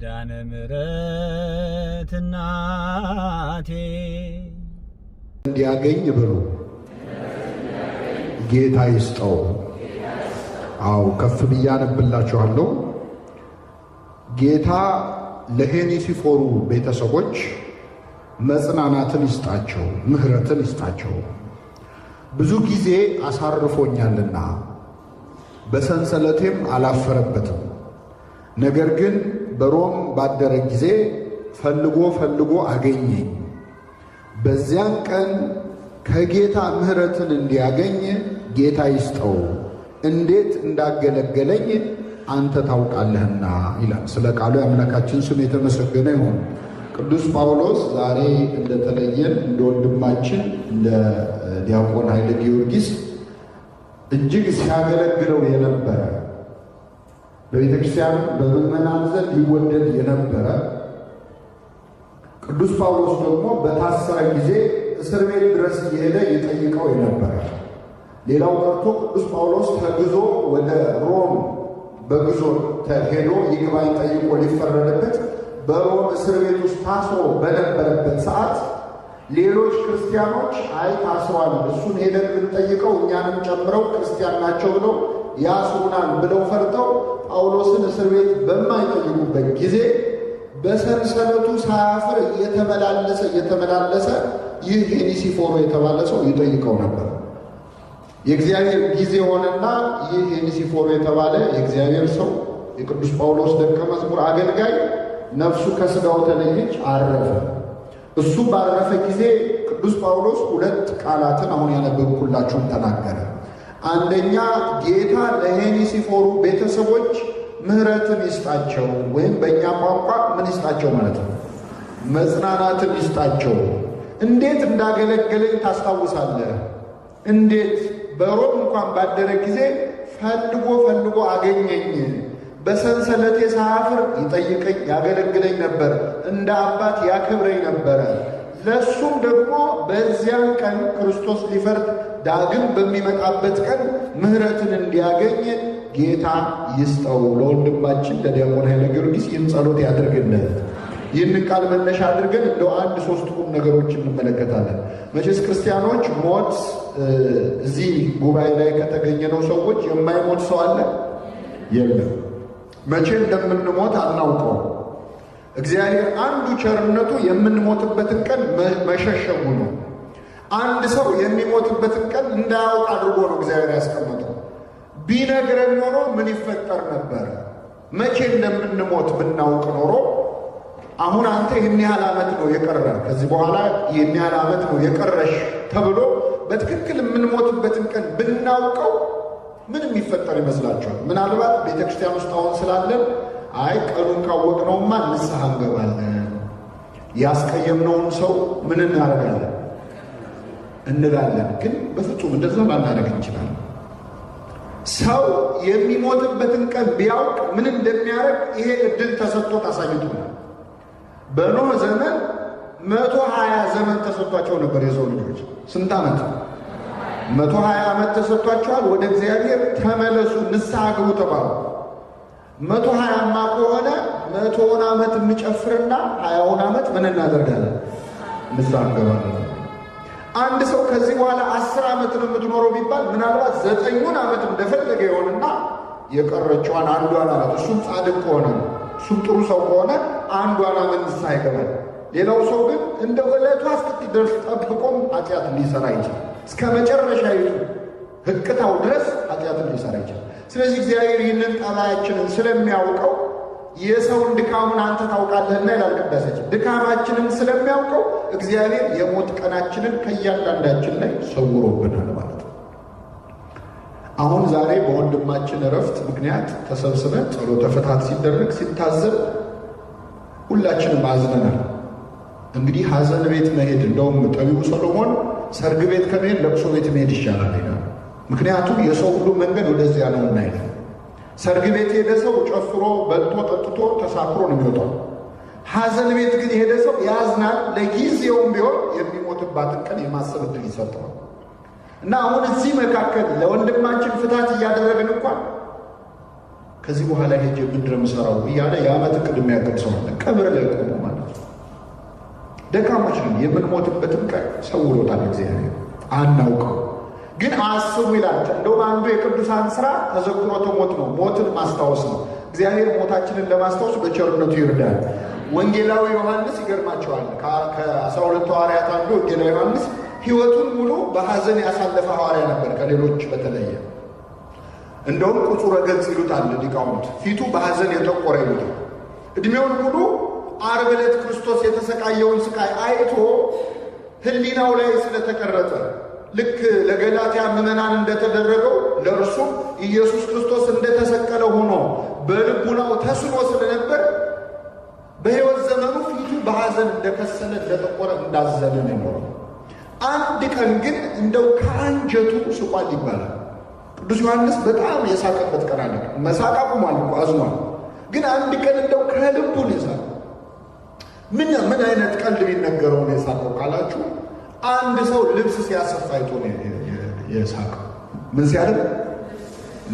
ኪዳነ ምሕረት እናቴ እንዲያገኝ ብሎ ጌታ ይስጠው። አው ከፍ ብዬ አነብላችኋለሁ። ጌታ ለሄኔሲፎሩ ቤተሰቦች መጽናናትን ይስጣቸው፣ ምሕረትን ይስጣቸው። ብዙ ጊዜ አሳርፎኛልና በሰንሰለቴም አላፈረበትም። ነገር ግን በሮም ባደረ ጊዜ ፈልጎ አገኘኝ። በዚያን ቀን ከጌታ ምሕረትን እንዲያገኝ ጌታ ይስጠው፣ እንዴት እንዳገለገለኝ አንተ ታውቃለህና ይላል። ስለ ቃሉ የአምላካችን ስም የተመሰገነ ይሁን። ቅዱስ ጳውሎስ ዛሬ እንደተለየን እንደ ወንድማችን እንደ ዲያቆን ኃይለ ጊዮርጊስ እጅግ ሲያገለግለው የነበረ በቤተ ክርስቲያን በምዕመናን ዘንድ ይወደድ የነበረ ቅዱስ ጳውሎስ ደግሞ በታሰረ ጊዜ እስር ቤት ድረስ እየሄደ ይጠይቀው የነበረ። ሌላው ቀርቶ ቅዱስ ጳውሎስ ተግዞ ወደ ሮም በግዞት ተሄዶ ይግባኝ ጠይቆ ሊፈረድበት በሮም እስር ቤት ውስጥ ታስሮ በነበረበት ሰዓት ሌሎች ክርስቲያኖች አይ ታስሯል፣ እሱን ሄደን ብንጠይቀው እኛንም ጨምረው ክርስቲያን ናቸው ብለው ያስሩናል ብለው ፈርተው ጳውሎስን እስር ቤት በማይጠይቁበት ጊዜ በሰንሰለቱ ሳያፍር እየተመላለሰ ይህ ሄኔሲፎሩ የተባለ ሰው ይጠይቀው ነበር። የእግዚአብሔር ጊዜ ሆነና ይህ ሄኔሲፎሩ የተባለ የእግዚአብሔር ሰው የቅዱስ ጳውሎስ ደቀ መዝሙር አገልጋይ ነፍሱ ከሥጋው ተለየች፣ አረፈ። እሱ ባረፈ ጊዜ ቅዱስ ጳውሎስ ሁለት ቃላትን አሁን ያነበብኩላችሁን ተናገረ። አንደኛ ጌታ ለሄኔሲፎሩ ቤተሰቦች ምሕረትን ይስጣቸው፣ ወይም በእኛ ቋንቋ ምን ይስጣቸው ማለት ነው? መጽናናትን ይስጣቸው። እንዴት እንዳገለገለኝ ታስታውሳለህ? እንዴት በሮም እንኳን ባደረ ጊዜ ፈልጎ አገኘኝ። በሰንሰለቴ ሳያፍር ይጠይቀኝ ያገለግለኝ ነበር፣ እንደ አባት ያከብረኝ ነበረ። ለሱም ደግሞ በዚያን ቀን ክርስቶስ ሊፈርድ ዳግም በሚመጣበት ቀን ምሕረትን እንዲያገኝ ጌታ ይስጠው። ለወንድማችን ለዲያቆን ኃይለ ጊዮርጊስ ይህን ጸሎት ያድርግልን። ይህንን ቃል መነሻ አድርገን እንደው አንድ ሶስት ቁም ነገሮች እንመለከታለን። መቼስ ክርስቲያኖች ሞት እዚህ ጉባኤ ላይ ከተገኘነው ሰዎች የማይሞት ሰው አለ? የለም። መቼ እንደምንሞት አናውቀው። እግዚአብሔር አንዱ ቸርነቱ የምንሞትበትን ቀን መሸሸጉ ነው። አንድ ሰው የሚሞትበትን ቀን እንዳያውቅ አድርጎ ነው እግዚአብሔር ያስቀመጠው። ቢነግረን ኖሮ ምን ይፈጠር ነበር? መቼ እንደምንሞት ብናውቅ ኖሮ አሁን አንተ ይህን ያህል ዓመት ነው የቀረ፣ ከዚህ በኋላ ይህን ያህል ዓመት ነው የቀረሽ ተብሎ በትክክል የምንሞትበትን ቀን ብናውቀው ምን የሚፈጠር ይመስላችኋል? ምናልባት ቤተ ክርስቲያን ውስጥ አሁን ስላለን አይ ቀኑን ካወቅነውማ ንስሐ እንገባለን፣ ያስቀየምነውን ሰው ምን እናደርጋለን እንላለን። ግን በፍጹም እንደዛ ላናደርግ እንችላለን። ሰው የሚሞትበትን ቀን ቢያውቅ ምን እንደሚያደርግ ይሄ እድል ተሰጥቶት አሳይቶናል። በኖህ ዘመን 120 ዘመን ተሰጥቷቸው ነበር የሰው ልጆች። ስንት ዓመት? 120 ዓመት ተሰጥቷቸዋል። ወደ እግዚአብሔር ተመለሱ፣ ንስሐ ግቡ ተባሉ። 120ማ ከሆነ 100ውን ዓመት እንጨፍርና 20ውን ዓመት ምን እናደርጋለን? ንስሐ እንገባለን። አንድ ሰው ከዚህ በኋላ 10 ዓመት ነው የምትኖረው ቢባል ምናልባት 9ኙን ዓመት እንደፈለገ ይሆንና የቀረችዋን አንዷን ዓመት እሱም ጻድቅ ከሆነ እሱም ጥሩ ሰው ከሆነ አንዷን ዓመት ንስሐ ይገባል። ሌላው ሰው ግን እንደ ዕለቷ እስክትደርስ ጠብቆም ኃጢአት ሊሰራ ይችላል። እስከ መጨረሻ ህቅታው ድረስ ኃጢአትን ሊሰራ ይችላል። ስለዚህ እግዚአብሔር ይህንን ጠባያችንን ስለሚያውቀው የሰውን ድካሙን አንተ ታውቃለህና ይላል ቅዳሴያችን። ድካማችንን ስለሚያውቀው እግዚአብሔር የሞት ቀናችንን ከእያንዳንዳችን ላይ ሰውሮብናል ማለት ነው። አሁን ዛሬ በወንድማችን እረፍት ምክንያት ተሰብስበን ጸሎተ ፍትሐት ሲደረግ ሲታዘብ ሁላችንም አዝነናል። እንግዲህ ሐዘን ቤት መሄድ እንደውም ጠቢቡ ሰሎሞን ሰርግ ቤት ከመሄድ ለቅሶ ቤት መሄድ ይሻላል ይላል። ምክንያቱም የሰው ሁሉ መንገድ ወደዚያ ነው እና ይላል። ሰርግ ቤት የሄደ ሰው ጨፍሮ በልቶ ጠጥቶ ተሳክሮ ነው የሚወጣው። ሐዘን ቤት ግን የሄደ ሰው ያዝናል። ለጊዜውም ቢሆን የሚሞትባትን ቀን የማሰብ ዕድል ይሰጠዋል። እና አሁን እዚህ መካከል ለወንድማችን ፍትሐት እያደረግን እንኳን ከዚህ በኋላ ሄጄ ምንድን ነው የምሰራው እያለ የዓመት ዕቅድ የሚያቅድ ሰው አለ። ቀብር ላይ ቆሞ ማለት ነው። ደካሞች ነን። የምንሞትበትም ቀን ሰውሮታል እግዚአብሔር፣ አናውቀው። ግን አስቡ ይላል። እንደውም አንዱ የቅዱሳን ሥራ ተዘክሮተ ሞት ነው፣ ሞትን ማስታወስ ነው። እግዚአብሔር ሞታችንን ለማስታወስ በቸርነቱ ይርዳል። ወንጌላዊ ዮሐንስ ይገርማቸዋል። ከ12 ሐዋርያት አንዱ ወንጌላዊ ዮሐንስ ሕይወቱን ሙሉ በሐዘን ያሳለፈ ሐዋርያ ነበር፣ ከሌሎች በተለየ። እንደውም ቁጹረ ገጽ ይሉታል ሊቃውንት፣ ፊቱ በሐዘን የጠቆረ ይሉታል። ዕድሜውን ሙሉ ዓርብ ዕለት ክርስቶስ የተሰቃየውን ስቃይ አይቶ ሕሊናው ላይ ስለተቀረጸ ልክ ለገላትያ ምዕመናን እንደተደረገው ለእርሱም ኢየሱስ ክርስቶስ እንደተሰቀለ ሆኖ በልቡናው ተስሎ ስለነበር በሕይወት ዘመኑ ፊቱ በሐዘን እንደከሰለ እንደጠቆረ እንዳዘነ ነው የኖረው። አንድ ቀን ግን እንደው ከአንጀቱ ስቋል ይባላል። ቅዱስ ዮሐንስ በጣም የሳቀበት ቀን አለ። መሳቅ አቁሟል እኮ አዝኗል። ግን አንድ ቀን እንደው ከልቡ ነው የሳቀው። ምን አይነት ቀልድ ቢነገረው ነው የሳቀው ካላችሁ፣ አንድ ሰው ልብስ ሲያሰፋ አይቶ ነው የሳቀው። ምን ሲያደርግ?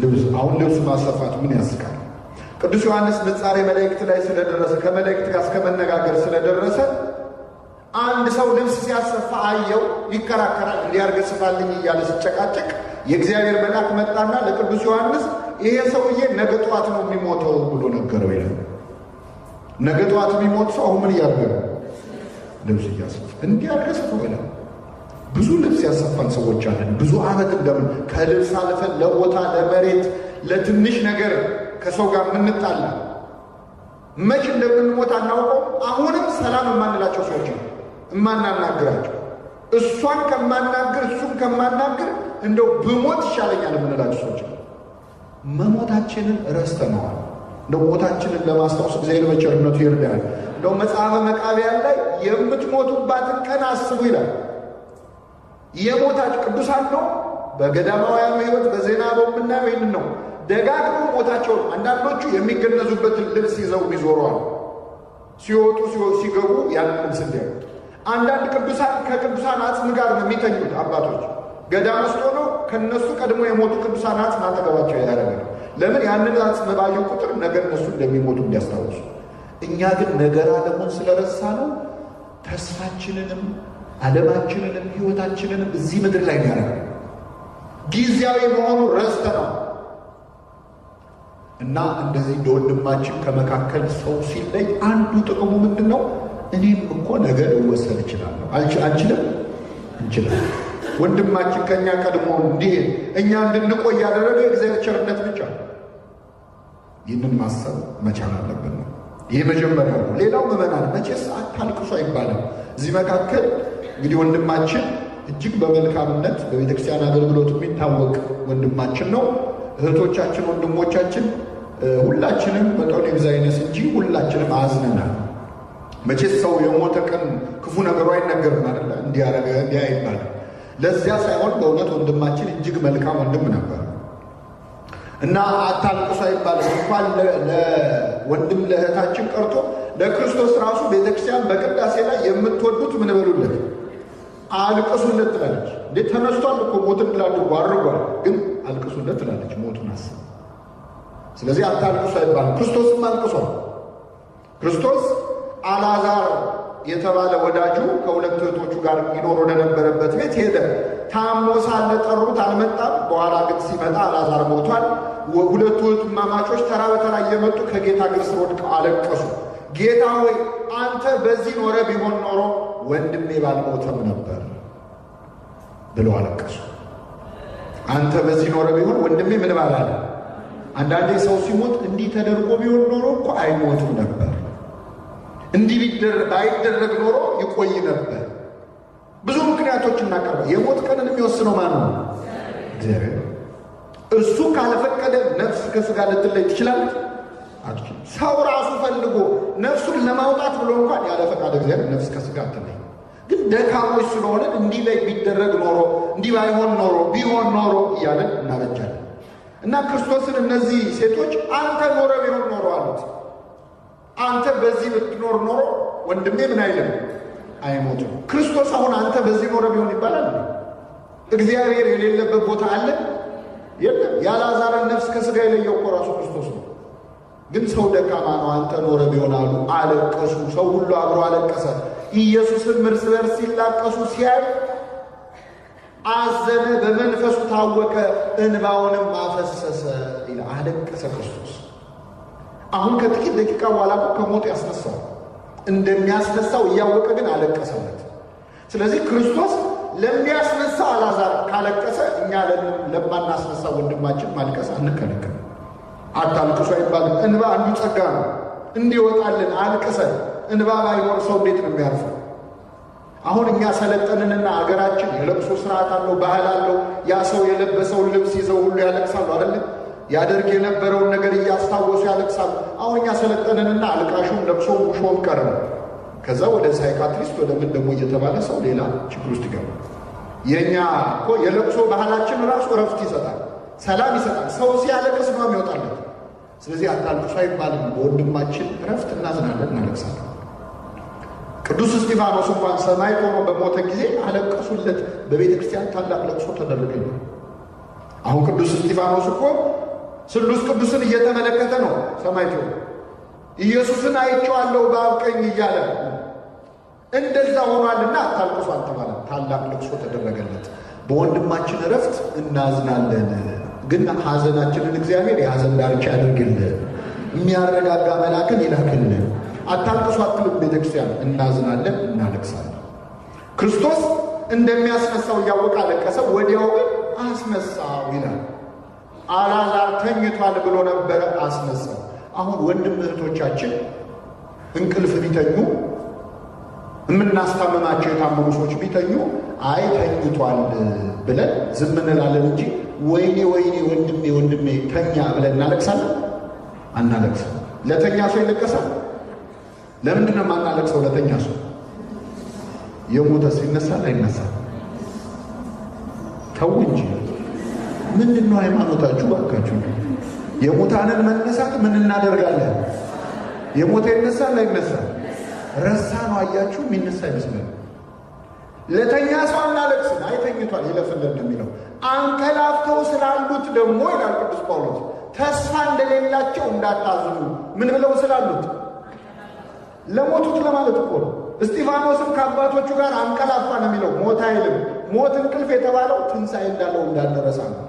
ልብስ። አሁን ልብስ ማሰፋት ምን ያስቃል? ቅዱስ ዮሐንስ ንጻሬ መላእክት ላይ ስለደረሰ ከመላእክት ጋር እስከመነጋገር ስለደረሰ አንድ ሰው ልብስ ሲያሰፋ አየው፣ ይከራከራል። እንዲያርገ ስፋልኝ እያለ ሲጨቃጨቅ የእግዚአብሔር መልአክ መጣና ለቅዱስ ዮሐንስ ይሄ ሰውዬ ነገ ጠዋት ነው የሚሞተው ብሎ ነገረው ይላል። ነገ ጠዋት የሚሞት ሰው አሁን ምን እያደረገ ነው? ልብስ እያሰፋ። እንዲያርገ ስፋው ይላል። ብዙ ልብስ ያሰፋን ሰዎች አለን። ብዙ ዓመት እንደምን ከልብስ አልፈን ለቦታ ለመሬት ለትንሽ ነገር ከሰው ጋር የምንጣላ መች እንደምንሞት አናውቀው። አሁንም ሰላም የማንላቸው ሰዎች ነው እማናናግራቸው። እሷን ከማናግር እሱን ከማናግር እንደው ብሞት ይሻለኛል የምንላቸው ሰዎች ነው። መሞታችንን ረስተነዋል። እንደው ሞታችንን ለማስታወስ እግዚአብሔር በቸርነቱ ይርዳል። እንደው መጽሐፈ መቃብያን ላይ የምትሞቱባትን ቀን አስቡ ይላል። የሞታችሁ ቅዱሳን ነው። በገዳማውያኑ ሕይወት በዜና የምናየው ይህንን ነው። ደጋግሞ ሞታቸውን አንዳንዶቹ የሚገነዙበትን ልብስ ይዘው ይዞረዋል። ሲወጡ ሲገቡ ያንን ልብስ እንዲያዩት። አንዳንድ ቅዱሳን ከቅዱሳን አጽም ጋር ነው የሚተኙት። አባቶች ገዳም ውስጥ ሆነው ከነሱ ቀድሞ የሞቱ ቅዱሳን አጽም አጠገባቸው ያደርጋል። ለምን? ያንን አጽም ባዩ ቁጥር ነገ እነሱ እንደሚሞቱ እንዲያስታውሱ። እኛ ግን ነገር ዓለሙን ስለረሳ ነው ተስፋችንንም ዓለማችንንም ሕይወታችንንም እዚህ ምድር ላይ ያደርጋል። ጊዜያዊ መሆኑ ረስተናል። እና እንደዚህ እንደ ወንድማችን ከመካከል ሰው ሲለይ አንዱ ጥቅሙ ምንድን ነው? እኔም እኮ ነገ ልወሰድ እችላለሁ። አንችልም? እንችላለን። ወንድማችን ከእኛ ቀድሞ እንዲሄድ እኛ እንድንቆይ ያደረገ የእግዚአብሔር ቸርነት ብቻ። ይህንን ማሰብ መቻል አለብን ነው። ይህ መጀመሪያው ነው። ሌላው ምዕመናን መቼስ አታልቅሱ አይባልም። እዚህ መካከል እንግዲህ ወንድማችን እጅግ በመልካምነት በቤተክርስቲያን አገልግሎት የሚታወቅ ወንድማችን ነው። እህቶቻችን፣ ወንድሞቻችን ሁላችንም መጠኑ ይብዛይነስ እንጂ ሁላችንም አዝነናል። መቼስ ሰው የሞተ ቀን ክፉ ነገሩ አይነገርም አይደለ? እንዲያረገ እንዲያ አይባልም። ለዚያ ሳይሆን በእውነት ወንድማችን እጅግ መልካም ወንድም ነበር እና አታልቅሱ አይባልም። እንኳን ለወንድም ለእህታችን ቀርቶ ለክርስቶስ ራሱ ቤተክርስቲያን በቅዳሴ ላይ የምትወዱት ምን በሉለት? አልቅሱለት ትላለች። እንዴ ተነስቷል እኮ ሞትን ድል አድርጎ አድርጓል፣ ግን አልቅሱለት ትላለች። ሞቱን አስብ። ስለዚህ አታልቅሱ አይባልም። ክርስቶስም አልቅሷል። ክርስቶስ አልዓዛር የተባለ ወዳጁ ከሁለት እህቶቹ ጋር ይኖር ወደነበረበት ቤት ሄደ። ታሞ ሳለ ጠሩት፣ አልመጣም። በኋላ ግን ሲመጣ አልዓዛር ሞቷል። ሁለቱ እህትማማቾች ተራ በተራ እየመጡ ከጌታ እግር ስር ወድቀው አለቀሱ። ጌታ ሆይ አንተ በዚህ ኖረ ቢሆን ኖሮ ወንድሜ ባልሞተም ነበር ብለው አለቀሱ። አንተ በዚህ ኖረ ቢሆን ወንድሜ ምን ባላለ። አንዳንዴ ሰው ሲሞት እንዲህ ተደርጎ ቢሆን ኖሮ እኮ አይሞትም ነበር፣ እንዲህ ባይደረግ ኖሮ ይቆይ ነበር። ብዙ ምክንያቶች እናቀርባለን። የሞት ቀንን የሚወስነው ማን ነው? እግዚአብሔር። እሱ ካልፈቀደ ነፍስ ከስጋ ልትለይ ትችላለች? አትችልም። ሰው ራሱ ፈልጎ ነፍሱን ለማውጣት ብሎ እንኳን ያለ ፈቃድ እግዚአብሔር ነፍስ ከስጋ አትለይ። ግን ደካሞች ስለሆነ እንዲህ ላይ ቢደረግ ኖሮ እንዲህ ባይሆን ኖሮ ቢሆን ኖሮ እያለን እናበጃለን። እና ክርስቶስን እነዚህ ሴቶች አንተ ኖረ ቢሆን ኖሮ አሉት። አንተ በዚህ ብትኖር ኖሮ ወንድሜ ምን አይልም አይሞትም። ክርስቶስ አሁን አንተ በዚህ ኖረ ቢሆን ይባላል? እግዚአብሔር የሌለበት ቦታ አለ? የለም። የአልዓዛርን ነፍስ ከስጋ የለየው እኮ ራሱ ክርስቶስ ነው። ግን ሰው ደካማ ነው፣ አንተ ኖረ ቢሆናሉ አለቀሱ። ሰው ሁሉ አብሮ አለቀሰ። ኢየሱስም እርስ በርስ ሲላቀሱ ሲያይ አዘነ፣ በመንፈሱ ታወከ፣ እንባውንም አፈሰሰ ይላል። አለቀሰ ክርስቶስ። አሁን ከጥቂት ደቂቃ በኋላ ከሞት ያስነሳው እንደሚያስነሳው እያወቀ ግን አለቀሰለት። ስለዚህ ክርስቶስ ለሚያስነሳው አልዓዛር ካለቀሰ እኛ ለማናስነሳ ወንድማችን ማልቀስ አንከለከል። አታልቅሱ አይባልም። እንባ አንዱ ጸጋ ነው። እንዲወጣልን አልቅሰን። እንባ ባይኖር ሰው እንዴት ነው የሚያርፈው? አሁን እኛ ሰለጠንንና አገራችን የለቅሶ ስርዓት አለው፣ ባህል አለው። ያ ሰው የለበሰውን ልብስ ይዘው ሁሉ ያለቅሳሉ አይደለም? ያደርግ የነበረውን ነገር እያስታወሱ ያለቅሳሉ። አሁን እኛ ሰለጠንንና አልቃሹም ለቅሶም ሙሾም ቀረ። ከዛ ወደ ሳይካትሪስት ወደ ምን ደግሞ እየተባለ ሰው ሌላ ችግር ውስጥ ይገባል። የኛ እኮ የለቅሶ ባህላችን ራሱ እረፍት ይሰጣል፣ ሰላም ይሰጣል። ሰው ሲያለቅስ ነው የሚወጣለት። ስለዚህ አታልቅሱ አይባልም። በወንድማችን እረፍት እናዝናለን፣ እናለቅሳለን። ቅዱስ እስጢፋኖስ እንኳን ሰማዕት ሆኖ በሞተ ጊዜ አለቀሱለት። በቤተ ክርስቲያን ታላቅ ለቅሶ ተደረገለት። አሁን ቅዱስ እስጢፋኖስ እኮ ስሉስ ቅዱስን እየተመለከተ ነው ሰማዕት ሆኖ። ኢየሱስን አይቼዋለሁ በአብ ቀኝ እያለ እንደዛ ሆኗልና አታልቅሱ አልተባለም። ታላቅ ለቅሶ ተደረገለት። በወንድማችን እረፍት እናዝናለን። ግን ሐዘናችንን እግዚአብሔር የሐዘን ዳርቻ ያደርግልን፣ የሚያረጋጋ መልአክን ይላክልን። አታልቅሱ አትልም ቤተክርስቲያን። እናዝናለን፣ እናለቅሳለን። ክርስቶስ እንደሚያስነሳው እያወቀ አለቀሰ። ወዲያው ግን አስነሳው ይላል። አልዓዛር ተኝቷል ብሎ ነበረ፣ አስነሳው። አሁን ወንድም እህቶቻችን እንቅልፍ ቢተኙ፣ የምናስታመማቸው የታመሙ ሰዎች ቢተኙ አይ ተኝቷል ብለን ዝም እንላለን እንጂ ወይኔ ወይኔ ወንድሜ ወንድሜ ተኛ ብለን እናለቅሳለን? አናለቅስም። ለተኛ ሰው ይለቀሳል። ለምንድን ነው የማናለቅሰው? ለተኛ ሰው የሞተስ ይነሳል አይነሳል? ተው እንጂ ምንድን ነው ሃይማኖታችሁ? ባካችሁ የሙታንን መነሳት ምን እናደርጋለን? የሞተ ይነሳል አይነሳል? ረሳ ነው። አያችሁ፣ የሚነሳ ይመስላል። ለተኛ ሰው አናለቅስም። አይተኝቷል ይለፍልን ነው የሚለው። አንቀላፍተው ስላሉት ደግሞ ይላል ቅዱስ ጳውሎስ ተስፋ እንደሌላቸው እንዳታዝኑ። ምን ብለው ስላሉት? ለሞቱት ለማለት እኮ ነው። እስጢፋኖስም ከአባቶቹ ጋር አንቀላፋ ነው የሚለው። ሞት አይልም። ሞት እንቅልፍ የተባለው ትንሣኤ እንዳለው እንዳልደረሳ ነው።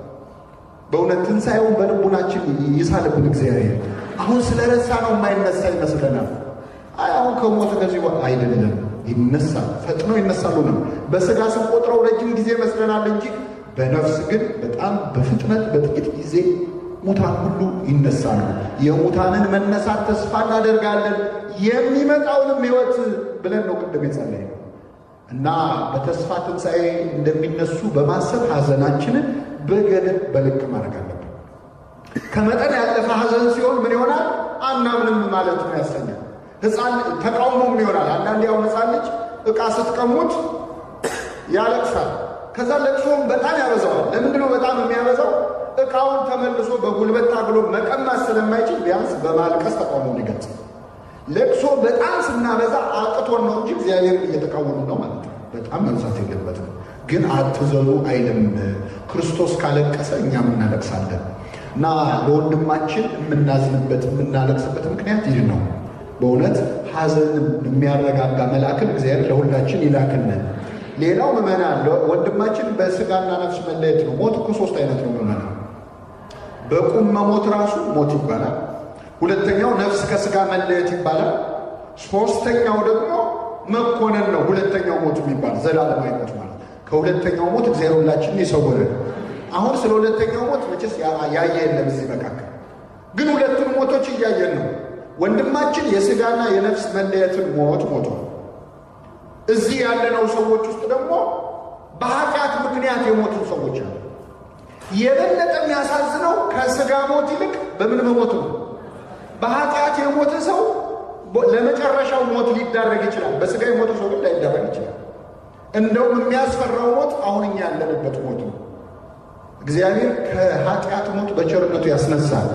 በእውነት ትንሣኤውን በልቡናችን ይሳልብን እግዚአብሔር። አሁን ስለረሳ ነው የማይነሳ ይመስለናል። አሁን ከሞት ከዚህ አይደለም፣ ይነሳል። ፈጥኖ ይነሳሉ ነው። በሥጋ ስንቆጥረው ረጅም ጊዜ ይመስለናል እንጂ በነፍስ ግን በጣም በፍጥነት በጥቂት ጊዜ ሙታን ሁሉ ይነሳሉ። የሙታንን መነሳት ተስፋ እናደርጋለን። የሚመጣውንም ሕይወት ብለን ነው ቅድም የጸለይነው እና በተስፋ ትንሣኤ እንደሚነሱ በማሰብ ሐዘናችንን በገደብ በልክ ማድረግ አለብን። ከመጠን ያለፈ ሐዘን ሲሆን ምን ይሆናል? አናምንም ማለት ነው ያሰኛል። ሕፃን ተቃውሞም ይሆናል። አንዳንድ ያው ሕፃን ልጅ ዕቃ ስትቀሙት ያለቅሳል። ከዛ ለቅሶም በጣም ያበዛዋል። ለምንድነው በጣም የሚያበዛው? ዕቃውን ተመልሶ በጉልበት ታግሎ መቀማት ስለማይችል ቢያንስ በማልቀስ ተቃውሞን ይገልጻል። ለቅሶ በጣም ስናበዛ አቅቶን ነው እንጂ እግዚአብሔርን እየተቃወሙ ነው ማለት ነው። በጣም መብዛት የለበትም። ግን አትዘኑ አይልም። ክርስቶስ ካለቀሰ እኛም እናለቅሳለን። እና ለወንድማችን የምናዝንበት የምናለቅስበት ምክንያት ይህ ነው። በእውነት ሐዘንን የሚያረጋጋ መልአክን እግዚአብሔር ለሁላችን ይላክልን። ሌላው ምዕመናን ወንድማችን በሥጋና ነፍስ መለየት ነው። ሞት እኮ 3 አይነት ነው ምዕመናን። በቁም መሞት ራሱ ሞት ይባላል። ሁለተኛው ነፍስ ከሥጋ መለየት ይባላል። ሦስተኛው ደግሞ መኮነን ነው። ሁለተኛው ሞት የሚባል ዘላለማዊ ሞት ማለት። ከሁለተኛው ሞት እግዚአብሔር ሁላችንን ይሰውረን። አሁን ስለ ሁለተኛው ሞት መቼስ ያየ የለም እዚህ መካከል፣ ግን ሁለቱን ሞቶች እያየን ነው። ወንድማችን የሥጋና የነፍስ መለየትን ሞት ሞቷል። እዚህ ያለነው ሰዎች ውስጥ ደግሞ በኃጢአት ምክንያት የሞቱ ሰዎች አሉ። የበለጠ የሚያሳዝነው ከሥጋ ሞት ይልቅ በምን መሞት ነው? በኃጢአት የሞተ ሰው ለመጨረሻው ሞት ሊዳረግ ይችላል። በሥጋ የሞተ ሰው ግን ላይዳረግ ይችላል። እንደውም የሚያስፈራው ሞት አሁን እኛ ያለንበት ሞት ነው። እግዚአብሔር ከኃጢአት ሞት በቸርነቱ ያስነሳል።